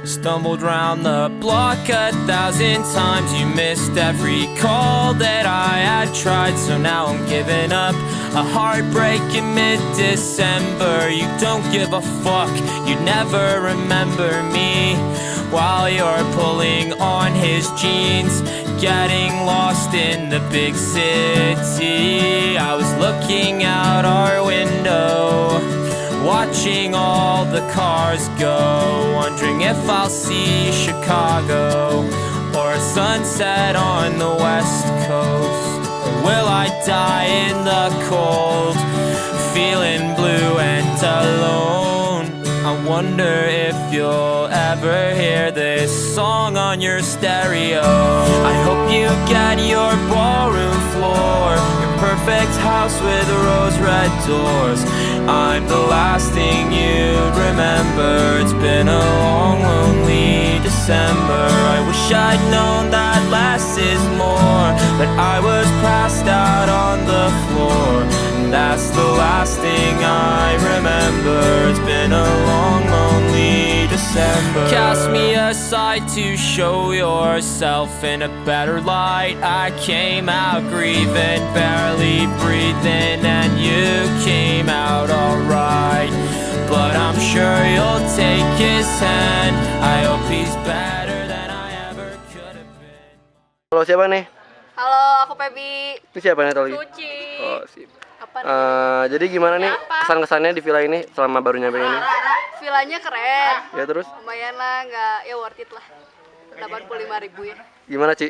Stumbled round the block 1,000 times. You missed every call that I had tried, so now I'm giving up. A heartbreak in mid-December. You don't give a fuck, you never remember me. While you're pulling on his jeans, getting lost in the big city. I was looking out our window, watching all the cars go, wondering if I'll see Chicago or a sunset on the west coast. Or will I die in the cold, feeling blue and alone? I wonder if you'll ever hear this song on your stereo. I hope you get your ballroom floor, your perfect house with rose-red doors. I'm the last thing you'd remember. It's been a long, lonely December. I wish I'd known that less is more, but I was passed out on the floor. That's the last thing I remember. It's been a long, lonely December. Cast me aside to show yourself in a better light. I came out grieving, barely breathing, and you came out alright. But I'm sure you'll take his hand. I hope he's better than I ever could have been. Halo, siapa nih? Halo, aku Pebi. Ini siapa nih tadi? Suci. Oh, sip. Apa Jadi gimana nih kesan-kesannya di villa ini selama baru nyampe ini? Villanya keren. Ya terus? Lumayan lah, nggak ya worth it lah. 85.000 ya. Gimana, Ci?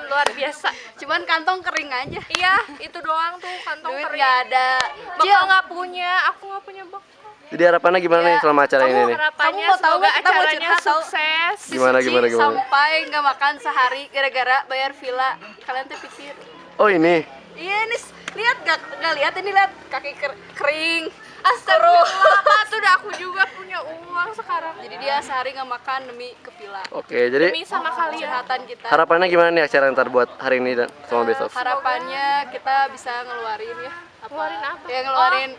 Luar biasa. Cuman kantong kering aja. Iya, itu doang tuh kantong Duit kering. nggak ada. Bakal nggak punya, aku nggak punya bakal. Jadi harapannya gimana nih selama acara ini nih? Harapannya Kamu mau tahu semoga nggak kita mau acaranya curhat tahu? sukses. Si Gimana, Suci gimana? sampai nggak makan sehari gara-gara bayar villa. Kalian tuh pikir? Oh ini? Iya nih, lihat nggak lihat ini, lihat kaki kering. Astagfirullah, Pak, tuh udah aku juga punya uang sekarang. Jadi dia sehari nggak makan demi ke villa. Oke, jadi Demi sama kalian. Kesehatan kita. harapannya gimana nih acara ntar buat hari ini dan sama besok? Harapannya kita bisa ngeluarin ya. Ngeluarin apa? Ya ngeluarin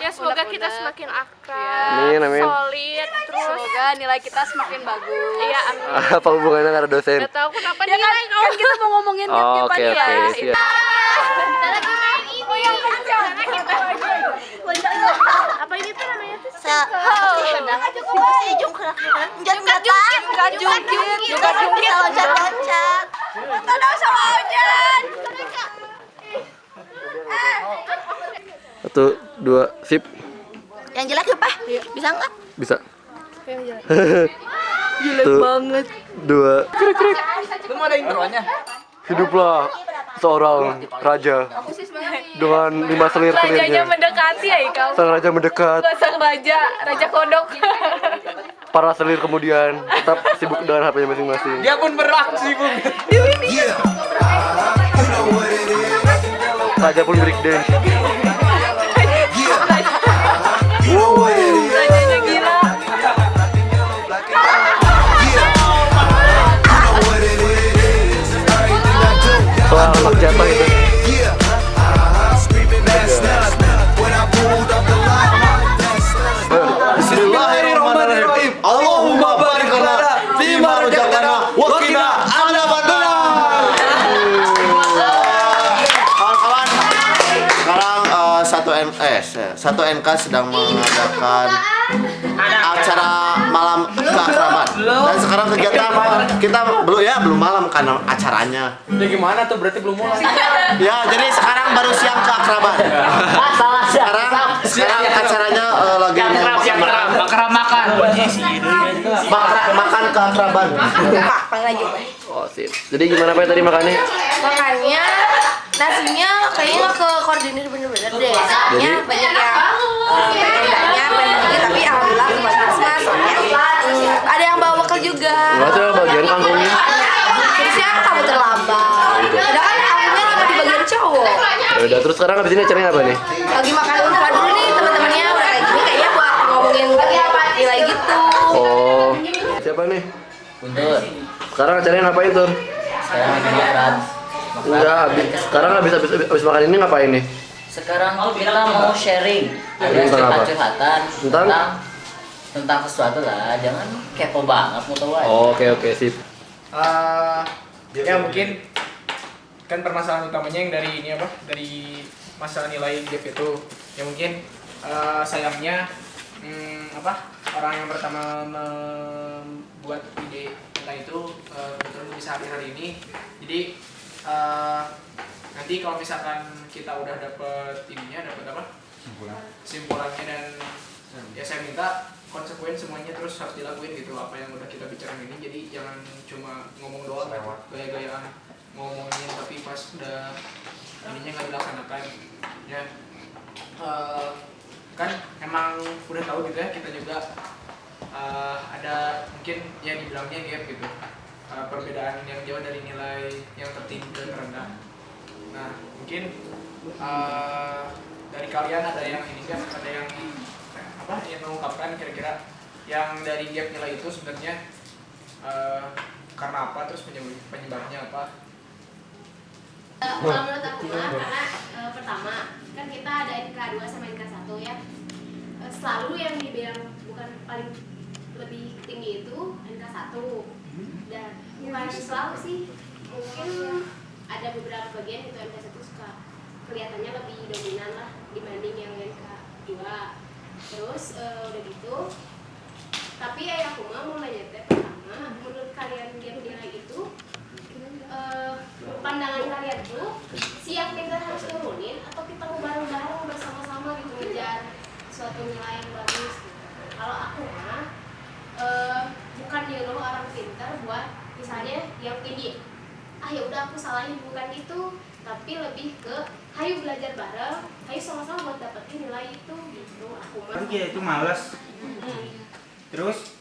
Ya semoga kita unek-unek. semakin akrab, Amin, amin. solid, terus Semoga nilai kita semakin bagus. iya amin. Apa hubungannya karena dosen? Gak tahu kenapa Ya kan, kan kita mau ngomongin Oh, tiap oke, pagi oke, ya. siap. Kita lagi main ini yang kencang. Apa ini tuh namanya tuh? Satu, dua, sip. Yang jelek apa? Bisa nggak? Bisa. Jelek Satu, banget. dua. Lu mau ada intronya? Hiduplah seorang raja dengan 5 selir-selirnya. Mendekati ya Ikal. Sang raja mendekat. Sang raja kodok. Para selir kemudian tetap sibuk dengan HP-nya masing-masing. Dia pun beraksi, Bung. Raja pun break dance. Rajanya gila. Soal anak jatuh itu. Bismillahirrahmanirrahim. Allahumma barik lana fima razaqtana wa qina adzabannar. Kawan-kawan, sekarang satu NK sedang mengadakan acara malam keakraban. Dan sekarang kegiatan kita belum malam karena acaranya. Ya gimana tuh berarti belum mulai. Ya, jadi sekarang baru siang keakraban. Sekarang acaranya lagi Bakar makan. makan keakraban. Oh, sip. Jadi gimana Pak tadi makannya? Makannya nasinya kayaknya nggak ke koordinir bener-bener deh. Nasinya banyak yang pengen dikit, tapi alhamdulillah mas soalnya ada yang bawa bekal juga. Enggak tuh bagian kangkungnya. Terusnya kamu terlambat. Udah kan akunya lama di bagian cowok. Ya udah, terus sekarang habis ini acaranya apa nih? Lagi makan ultra dulu nih teman-temannya udah kayak gini kayaknya buat ngomongin nilai gitu. Oh, siapa nih? Guntur. Sekarang acaranya ngapain tuh? Sekarang lagi makan. Enggak, sekarang habis makan ini ngapain nih? Sekarang tuh kita mau sharing Sharing tentang apa? curhatan Tentang? tentang sesuatu lah, jangan kepo banget mau tahu aja. Oke, sip. Ya mungkin kan permasalahan utamanya yang dari ini apa? Dari masalah nilai gap itu. Ya mungkin sayangnya orang yang pertama membuat ide tentang itu kebetulan bisa hadir hari ini. Jadi nanti kalau misalkan kita udah dapet simpulannya dan ya saya minta konsekuen semuanya terus harus dilakuin gitu apa yang udah kita bicarain ini. Jadi jangan cuma ngomong doang gaya-gayaan ngomongin tapi pas udah ininya nggak dilaksanakan ya. Kan emang udah tahu gitu ya, kita juga ada mungkin yang dibilangnya gap gitu, perbedaan yang jauh dari nilai yang tertinggi dan terendah. Nah mungkin dari kalian ada yang ini kan, ada yang yang mengungkapkan kira-kira yang dari gap nilai itu sebenarnya karena apa, terus penyebabnya apa? Kalau menurut aku karena pertama kan kita ada NK2 sama NK1 ya, selalu yang dibilang bukan paling lebih tinggi itu NK1 dan bukan selalu sih, mungkin ada beberapa bagian itu NK1 suka kelihatannya lebih dominan lah dibanding yang NK2. Terus udah gitu, tapi aku mau nanya pertama, menurut kalian gap nilai itu pandangan kalian tuh siap kita harus turunin atau kita mau bareng-bareng bersama-sama gitu ngejar suatu nilai yang bagus gitu. Kalau aku mah bukan nyuruh orang pintar buat misalnya yang tinggi, ya udah aku salahin, bukan itu, tapi lebih ke hayu belajar bareng, hayu sama-sama buat dapetin nilai itu gitu. Aku mah kita itu males. Terus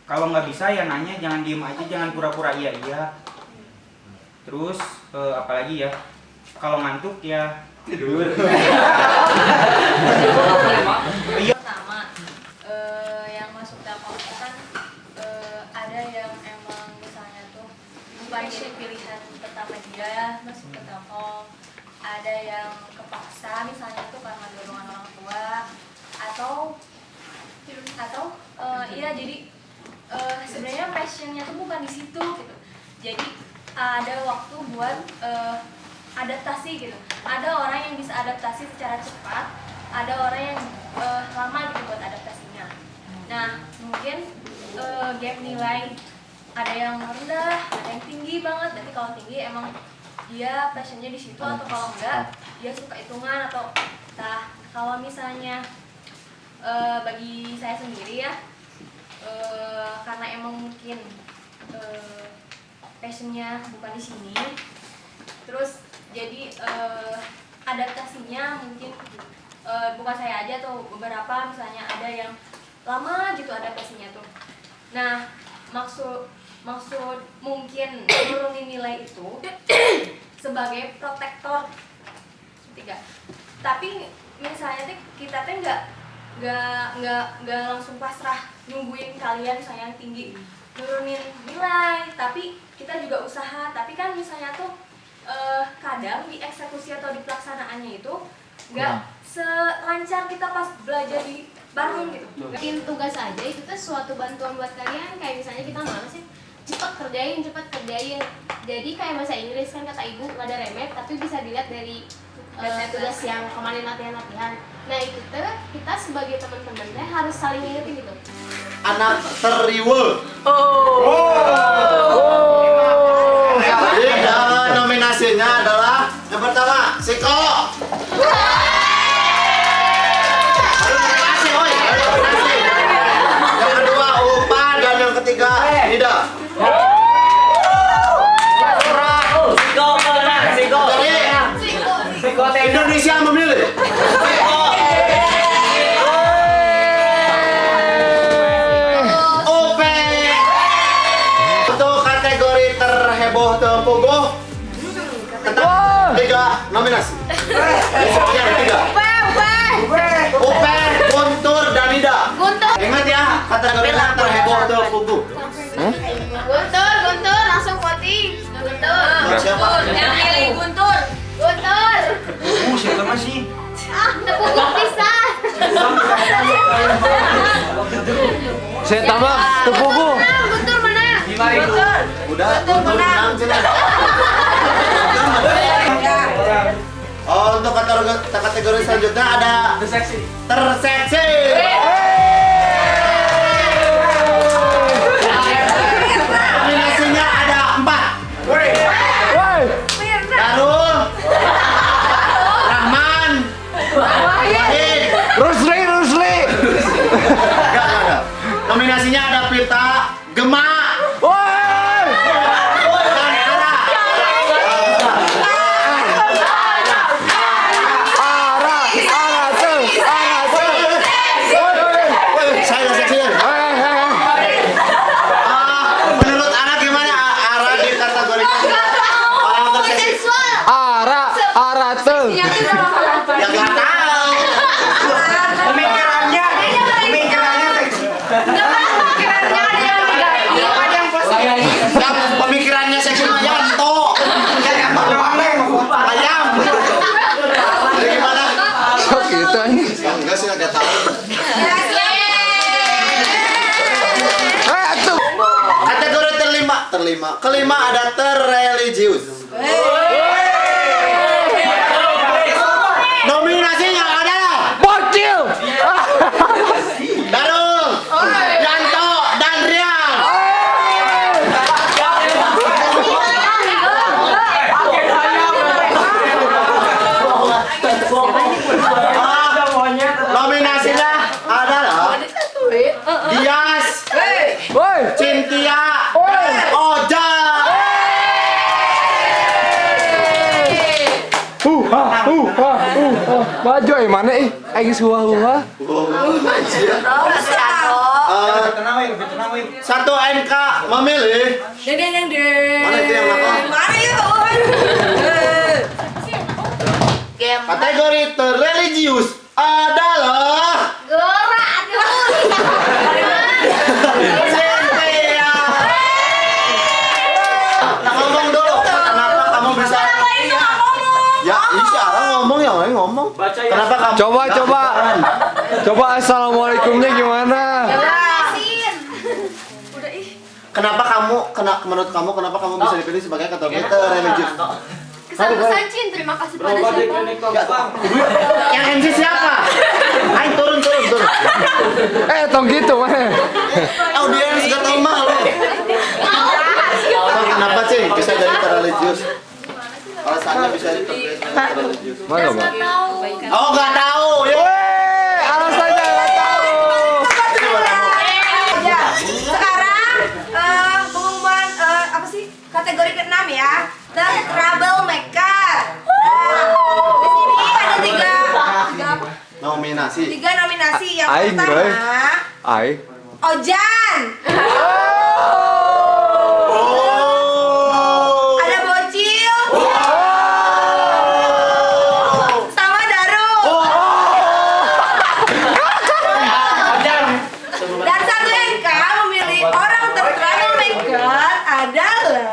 kalau nggak bisa ya nanya, jangan diem aja, jangan pura-pura iya. Terus apalagi ya, kalau ngantuk ya tidur. Pertama, yang masuk Telkom itu kan ada yang emang misalnya tuh bukan jadi pilihan pertama dia masuk ke Telkom, ada yang kepaksa misalnya tuh karena dorongan orang tua atau iya jadi sebenarnya passionnya tuh bukan di situ gitu. Jadi ada waktu buat adaptasi gitu. Ada orang yang bisa adaptasi secara cepat, ada orang yang lama gitu buat adaptasinya. Nah mungkin gap nilai ada yang rendah, ada yang tinggi banget. Nanti kalau tinggi emang dia passionnya di situ, atau kalau enggak dia suka hitungan atau entah. Kalau misalnya bagi saya sendiri ya, karena emang mungkin passionnya bukan di sini, terus jadi adaptasinya mungkin bukan saya aja atau beberapa, misalnya ada yang lama gitu adaptasinya tuh. Nah maksud mungkin nurunin nilai itu sebagai protektor tiga, tapi misalnya kita tuh nggak langsung pasrah nungguin kalian misalnya yang tinggi nurunin nilai, tapi kita juga usaha. Tapi kan misalnya tuh kadang di eksekusi atau di pelaksanaannya itu nggak selancar kita pas belajar di bareng gitu. bikin tugas aja itu tuh suatu bantuan buat kalian. Kayak misalnya kita males ya, cepet kerjain. Jadi kayak bahasa Inggris kan kata ibu nggak ada remet, tapi bisa dilihat dari tugas yang kemarin latihan. Nah itu tuh kita sebagai teman-temannya harus saling ingetin gitu. Anak teriwul. Jadi nominasinya adalah yang pertama psikolog. Yang kedua UPA dan yang ketiga Nida. Indonesia memilih. Untuk kategori terheboh terpuguh tetap 3 nominasi. Besoknya ada 3. Upe, Guntur, dan Nida. Ingat ya, kategori terheboh terpuguh. Guntur, langsung voting. Guntur. Siapa? Yang milih Guntur. Siapa masih? Tepuk bisa. Saya tambah tepuku. Guntur menang. Udah, Guntur menang cina. Oh, untuk kategori selanjutnya ada terseksi. Nominasinya ada 4. Darul, Rahman, Wahid. Rusli. Enggak. Nominasinya ada Pita, Gema, Woi. dan Ara. Saya seksian. Menurut Ara gimana? Ara dikategorikan orang terseksi. Ara tuh. Ya nggak tahu. Pemikirannya seksi. Dan pemikirannya seksi ayam toh. Ayam. Jadi gimana? Kok gitu anjing? Enggak sih nggak tahu. Tuh. Kategori kelima ada terreligius. Nominasinya adalah Bocil. Darul, Yanto, dan Rian. Nominasinya adalah Dias, Woi. Cynthia, Oja. Maju mana aing suah. Satu MK memilih. Mana itu yang nakal? Kategori terreligius adalah Cynthia. Nah, ngomong dulu. Kenapa kamu bisa? Ya, ini si Ara ngomong ya, orang ngomong. Kenapa kamu? Coba assalamualaikumnya gimana? Menurut kamu kenapa kamu bisa dipilih sebagai kategori terreligius? Kesan-kesan Cin, terima kasih pada siapa? Yang MC siapa? Ayo turun. Tong gitu mana? Audiens gak tau malu. Kenapa sih bisa jadi terreligius? Alasannya bisa jadi terreligius. Mana bang? Oh nggak tahu. Alasannya nggak tahu. Sekarang pengumuman apa sih kategori ke-6 ya, The Troublemaker. Di sini ada tiga Nominasi. nominasi. Yang Aing, Roy. pertama Ojan, ada Bocil, sama Darul. Dan satu MK memilih orang ter-troublemaker adalah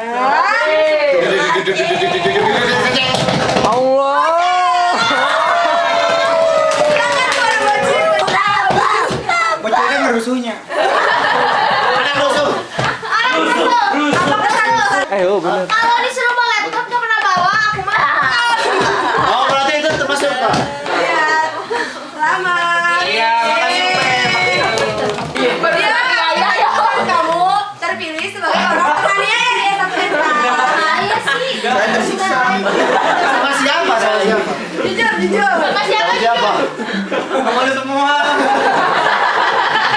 Allah. Bocilnya ngerusuhnya. Ada musuh. Bener. Kalau disuruh bawa laptop gak pernah bawa, aku mah. Oh berarti itu termasuk apa? Selamat. Iya, makasih Kamu terpilih sebagai orang teraniaya di satu MK. Iya sih. Saya tersiksa. Sama siapa? Jujur. Makasih apa? Siapa? Kembali semua.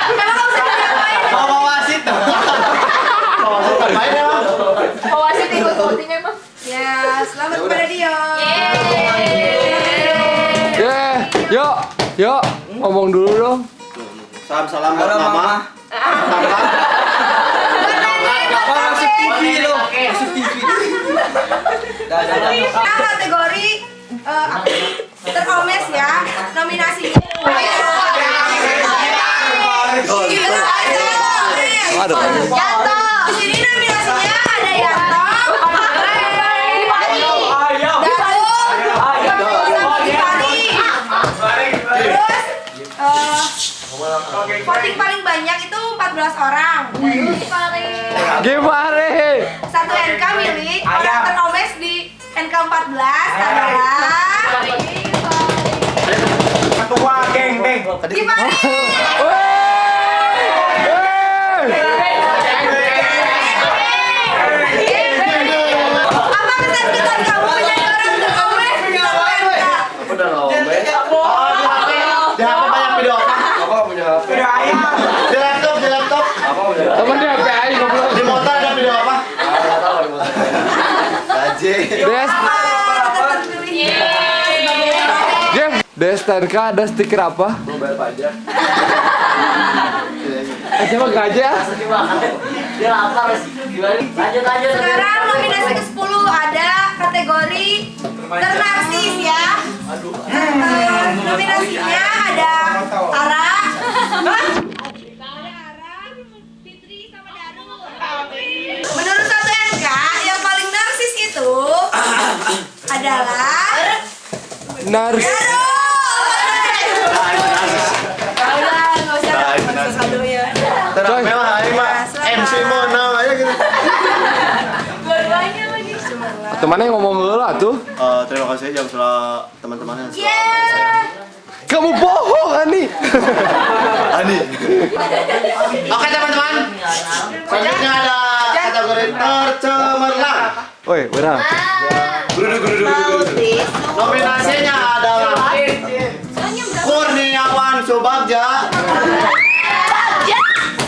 Emang kamu sedang ngapain? Mau wasit. Main ya bang. Wasit ikut voting emang. Ya, selamat kepada Dio. Yuk, ngomong dulu dong. Salam buat Halo, mama. Masuk TV loh. Masuk TV. Nah, kategori apa sih? Teromes ya. Nominasinya. Aduh. Yanto. Di sini nominasinya ada Yanto, Darul, Gifari. Terus Voting paling banyak itu 14 orang. Gimana? Satu NK milik orang ternomes di NK 14 adalah Ketua geng. Gimana? Apa kesan-kesan kamu menjadi orang ternomes di satu NK? Udah lombe. Di HP banyak video apa? Apa punya HP? Video ayam. Di laptop. Apa punya? Temen di HP aja goblok. Di motor ada video apa? Enggak tahu di motor. Gaji. STNK ada stiker apa? Mau bayar pajak. Coba aja. Dia lapar sih. Gimana? Lanjut. Sekarang nominasi ke-10 ada kategori ternarsis ya. Nominasinya ada Ara, menurut satu NK yang paling narsis itu adalah Nars. Tenang memang Haima MC Mona aja gitu. Dua-duanya lagi. Temannya ngomong heula tuh. Terima kasih jam setelah teman-teman yang Kamu bohong, Ani. Ani. Oke teman-teman. Selanjutnya ada kategori tercemerlang. Woi, berang. Nominasinya adalah Kurniawan Subagja,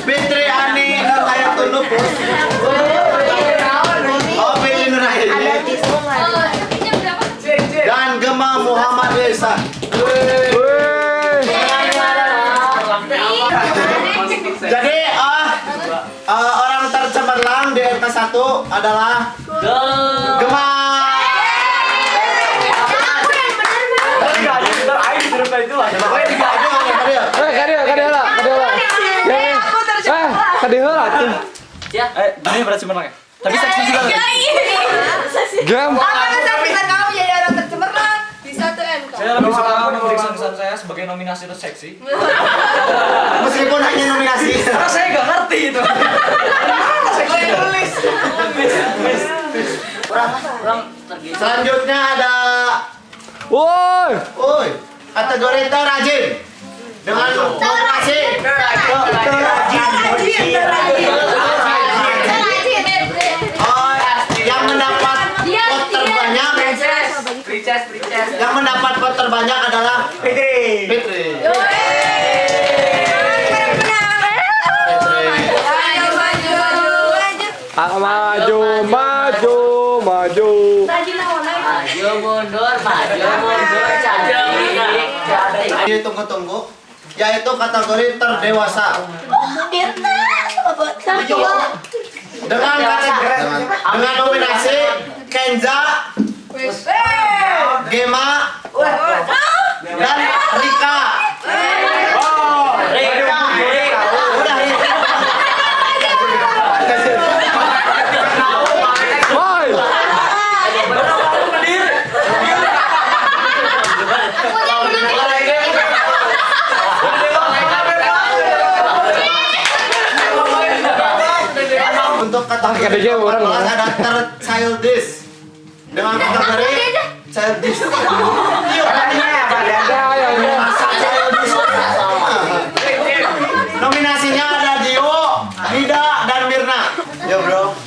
Fitri Ani Nurhayatun Lupus, Fitri Nurhayatun, dan Gema Muhammad Yesa. Jadi orang tercemerlang di NK 1 adalah Gema. Kadehela tuh. Gini berarti menang ya. Tapi seksi juga. Gem. Apa kesan kamu jadi orang tercemerlang di satu NK? Saya lebih suka memeriksa kesan saya sebagai nominasi terseksi. Meskipun hanya nominasi. Karena saya nggak ngerti itu. Selanjutnya ada Woi. kategori terrajin dengan nominasi yang mendapat vote terbanyak. Yang mendapat vote terbanyak adalah Fitri. Maju. Mundur, cantik. Tunggu, yaitu kategori terdewasa. Dengan nominasi Kenza, Gema, dan Rika. Udah Rika. Woi. Untuk kategori KDG orang kelas ada childish dengan kategori childish. Nominasinya ada Dio, Nida, dan Mirna. Ya bro.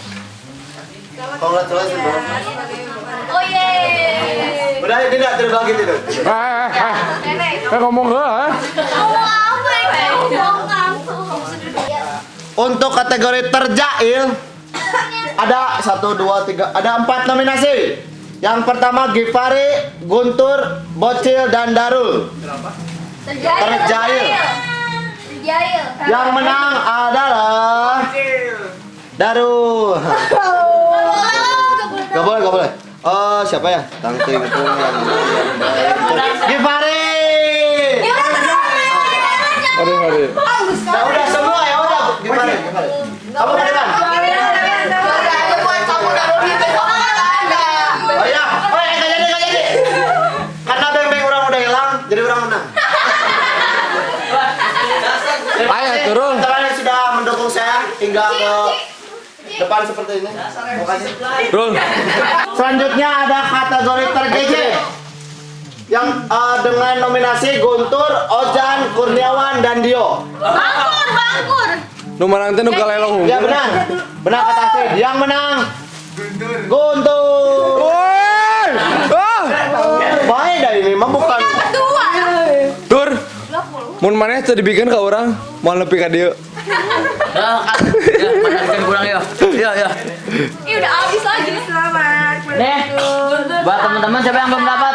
Congratulations bro. Oh yeay. Udah tidak terbagi tidak. Ngomong heula. Untuk kategori terjail ada 1, 2, 3, ada 4 nominasi. Yang pertama Givari, Guntur, Bocil, dan Darul. Terjail. Yang menang adalah Darul. Gak boleh. Oh siapa ya? Tangting itu Givari. Aduh. Nah, udah semua ya udah. Gimana? Kamu di depan. Oh ya, nggak jadi. Karena beng-beng orang udah hilang, jadi orang menang. hingga ke depan seperti ini. Makasih. Roll. Selanjutnya ada kategori tergeje yang dengan nominasi Guntur, Ojan, Kurniawan, dan Dio. Bangkur. Nu menang teh nu galelong. Ya benar. Benar kata Sid. Yang menang Guntur. Woi! Ah! Baik dah ini mah bukan. Dur. Mun maneh teu dibikin ka urang, moal nepi ka dieu. Ya, menarikkan kurang ya. Iya, iya. Ih udah habis lagi. Selamat. Nih, buat teman-teman siapa yang belum dapat?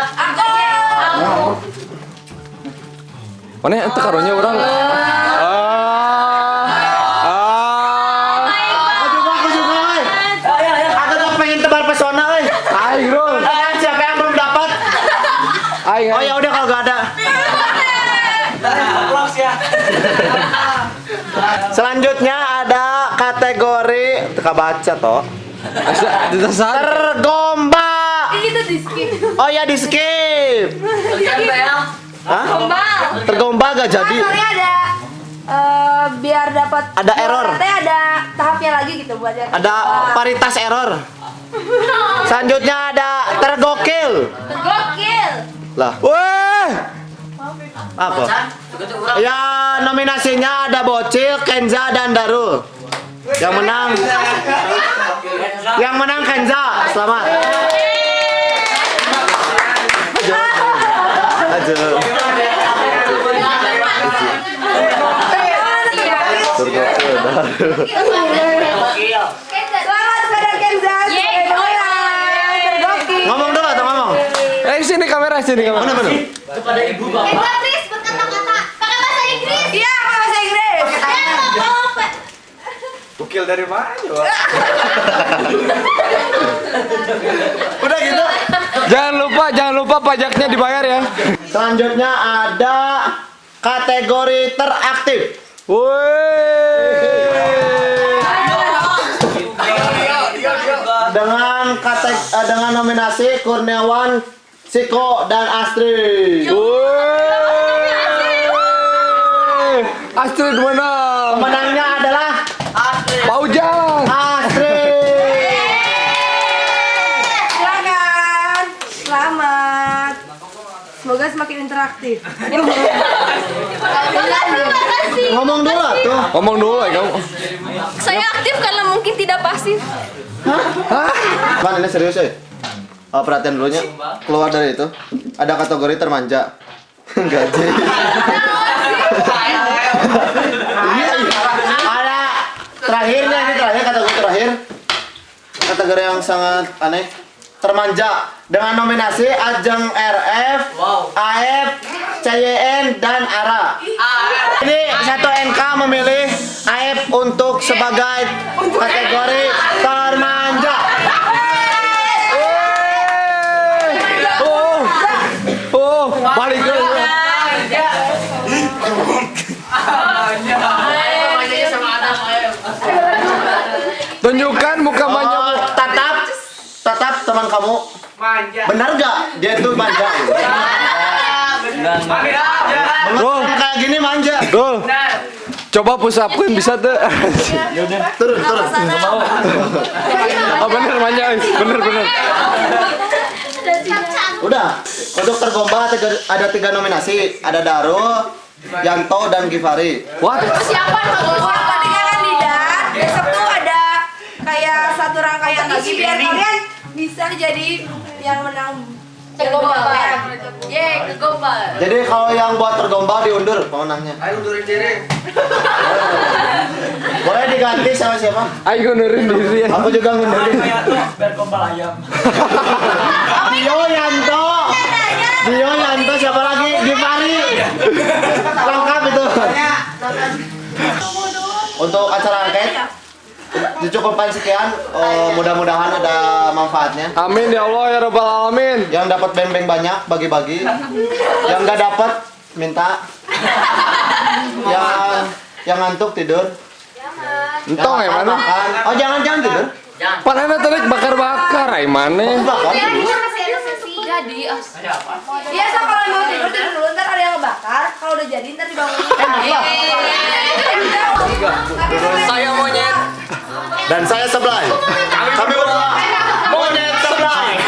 Maneh teu karunya urang. Aku juga, euy. Aku tuh pengen tebar pesona, euy. Aing, Rul. Siapa yang belum dapat? Aing. Oh ya udah kalau gak ada. Selanjutnya ada kategori teka baca toh. Tergombak. Itu di skip. Oh ya di skip. Hah? Gombal. Tergombak gak jadi. Soalnya ada biar dapat Ada error. Katanya ada tahapnya lagi gitu buat yang Ada paritas error. Selanjutnya ada tergokil. Gokil. Lah. Weh. Apa? Ya nominasinya ada Bocil, Kenza, dan Darul. Yang menang Kenza. Selamat. Aja. Selamat pada Kenza. Ngomong dulu atau ngomong? Sini kamera. Mana? Kepada ibu bapak. Please berkata-kata. Pakai bahasa Inggris. Iya, pakai bahasa Inggris. Ukil dari mana, Wak? Udah gitu. Jangan lupa pajaknya dibayar ya. Selanjutnya ada kategori teraktif. Woi. Dengan nominasi Kurniawan, Siko, dan Astrid. Astrid menang. Pemenangnya adalah Paujang. Astrid. Silakan. Selamat. Semoga semakin interaktif. Ngomong dulu tuh. Ngomong dulu ya kamu. Saya aktif karena mungkin tidak pasif. Man, ini serius ya? Perhatian dulunya. Keluar dari itu. Ada kategori termanja. Gaji. Iya. Ada terakhirnya ini kategori terakhir. Kategori yang sangat aneh. Termanja dengan nominasi Ajeng RF, AF, CYN, dan ARA. Ini satu NK memilih AF untuk sebagai kategori termanja. Balik ke. Tunjukkan muka manja. Tatap teman kamu. Manja. Benar gak? Dia itu manja. Bro, Kayak gini manja. Dul. Coba push up-in bisa tuh. Turun. Oh bener manja, bener. Udah. Untuk tergombal ada 3 nominasi. Ada Darul, Yanto, dan Givari. What? Persiapan buat 3 kandidat. Besok tuh ada kayak satu rangkaian lagi biar kalian bisa jadi yang menang Tergombal. Kegombal. Jadi kalau yang buat tergombal diundur pemenangnya. Ayo undurin diri. Boleh diganti sama siapa? Ayo ngundurin diri ya. Aku juga ngundurin. Biar gombal ayam. Dio Yanto siapa lagi? Givari. Lengkap itu. Untuk acara angket dicukupkan sekian. Mudah-mudahan ada manfaatnya. Amin ya Allah ya Rabbal Alamin. Yang dapat beng-beng banyak bagi-bagi. Yang nggak dapat minta. Yang ngantuk tidur. Entong ya mana? Makan. Oh jangan tidur. Panena tadi bakar-bakar ay mana? Bakar. Jadi biasa kalau mau tidur dulu ntar ada yang ngebakar. Kalau udah jadi ntar dibangunin. Saya monyet Dan saya Seblay. Kami berdua Monyet Seblay.